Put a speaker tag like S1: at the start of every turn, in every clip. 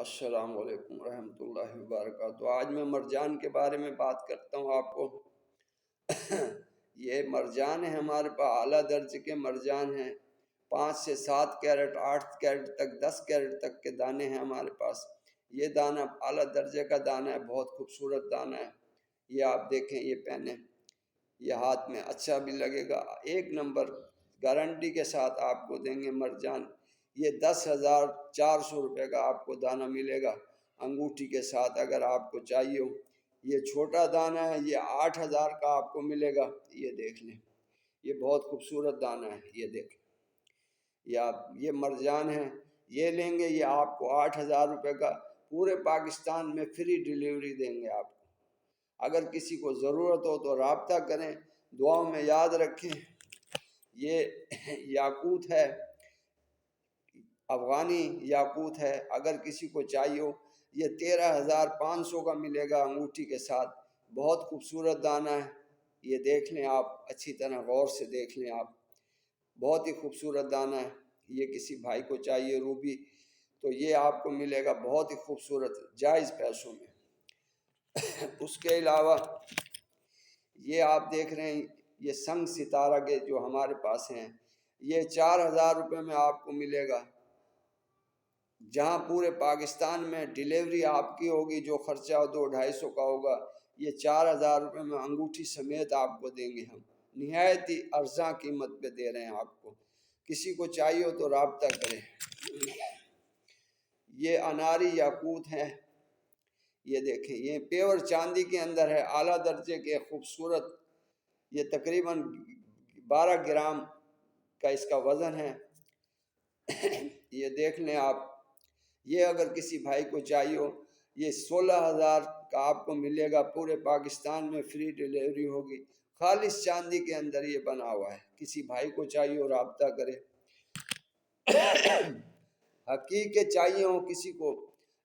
S1: السلام علیکم ورحمۃ اللہ وبرکاتہ۔ آج میں مرجان کے بارے میں بات کرتا ہوں آپ کو۔ یہ مرجان ہے ہمارے پاس، اعلیٰ درجے کے مرجان ہیں۔ 5 سے 7 کیرٹ، 8 کیرٹ تک، 10 کیرٹ تک کے دانے ہیں ہمارے پاس۔ یہ دانہ اعلیٰ درجے کا دانہ ہے، بہت خوبصورت دانہ ہے۔ یہ آپ دیکھیں، یہ پہنے، یہ ہاتھ میں اچھا بھی لگے گا، 1 نمبر گارنٹی کے ساتھ آپ کو دیں گے مرجان۔ یہ 10,400 روپے کا آپ کو دانہ ملے گا انگوٹھی کے ساتھ، اگر آپ کو چاہیے ہو۔ یہ چھوٹا دانہ ہے، یہ 8,000 کا آپ کو ملے گا۔ یہ دیکھ لیں، یہ بہت خوبصورت دانہ ہے، یہ دیکھیں۔ یہ مرجان ہے، یہ لیں گے، یہ آپ کو 8,000 روپے کا پورے پاکستان میں فری ڈیلیوری دیں گے آپ کو۔ اگر کسی کو ضرورت ہو تو رابطہ کریں، دعاؤں میں یاد رکھیں۔ یہ یاقوت ہے، افغانی یاقوت ہے، اگر کسی کو چاہیے ہو۔ یہ 13,500 کا ملے گا انگوٹھی کے ساتھ۔ بہت خوبصورت دانہ ہے، یہ دیکھ لیں آپ، اچھی طرح غور سے دیکھ لیں آپ، بہت ہی خوبصورت دانہ ہے۔ یہ کسی بھائی کو چاہیے روبی تو یہ آپ کو ملے گا بہت ہی خوبصورت جائز پیسوں میں۔ اس کے علاوہ یہ آپ دیکھ رہے ہیں، یہ سنگ ستارہ کے جو ہمارے پاس ہیں، یہ 4,000 روپے میں آپ کو ملے گا، جہاں پورے پاکستان میں ڈیلیوری آپ کی ہوگی۔ جو خرچہ 200-250 کا ہوگا، یہ 4,000 روپے میں انگوٹھی سمیت آپ کو دیں گے ہم۔ نہایت ہی ارزاں قیمت پہ دے رہے ہیں آپ کو، کسی کو چاہیے ہو تو رابطہ کریں۔ یہ اناری یاقوت ہے، یہ دیکھیں، یہ پیور چاندی کے اندر ہے، اعلیٰ درجے کے خوبصورت۔ یہ تقریباً 12 گرام کا اس کا وزن ہے۔ یہ دیکھ لیں آپ، یہ اگر کسی بھائی کو چاہیے ہو، یہ 16,000 کا آپ کو ملے گا، پورے پاکستان میں فری ڈیلیوری ہوگی۔ خالص چاندی کے اندر یہ بنا ہوا ہے، کسی بھائی کو چاہیے ہو رابطہ کرے۔ حقیق چاہیے ہو کسی کو،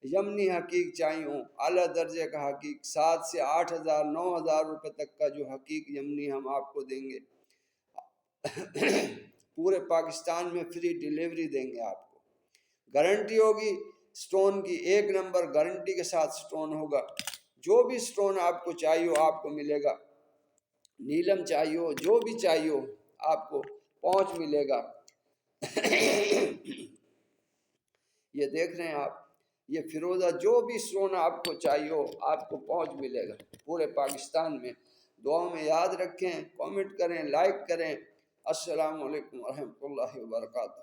S1: یمنی حقیق چاہیے ہو، اعلیٰ درجے کا حقیق، 7 سے 8,000 9,000 روپے تک کا جو حقیق یمنی ہم آپ کو دیں گے، پورے پاکستان میں فری ڈیلیوری دیں گے آپ کو۔ گارنٹی ہوگی سٹون کی، 1 نمبر گارنٹی کے ساتھ سٹون ہوگا۔ جو بھی سٹون آپ کو چاہیے ہو آپ کو ملے گا، نیلم چاہیے ہو، جو بھی چاہیے ہو آپ کو پہنچ ملے گا۔ یہ دیکھ رہے ہیں آپ، یہ فیروزہ، جو بھی سونا آپ کو چاہیے ہو آپ کو پہنچ ملے گا پورے پاکستان میں۔ دعاؤں میں یاد رکھیں، کامنٹ کریں، لائک کریں۔ السلام علیکم ورحمۃ اللہ وبرکاتہ۔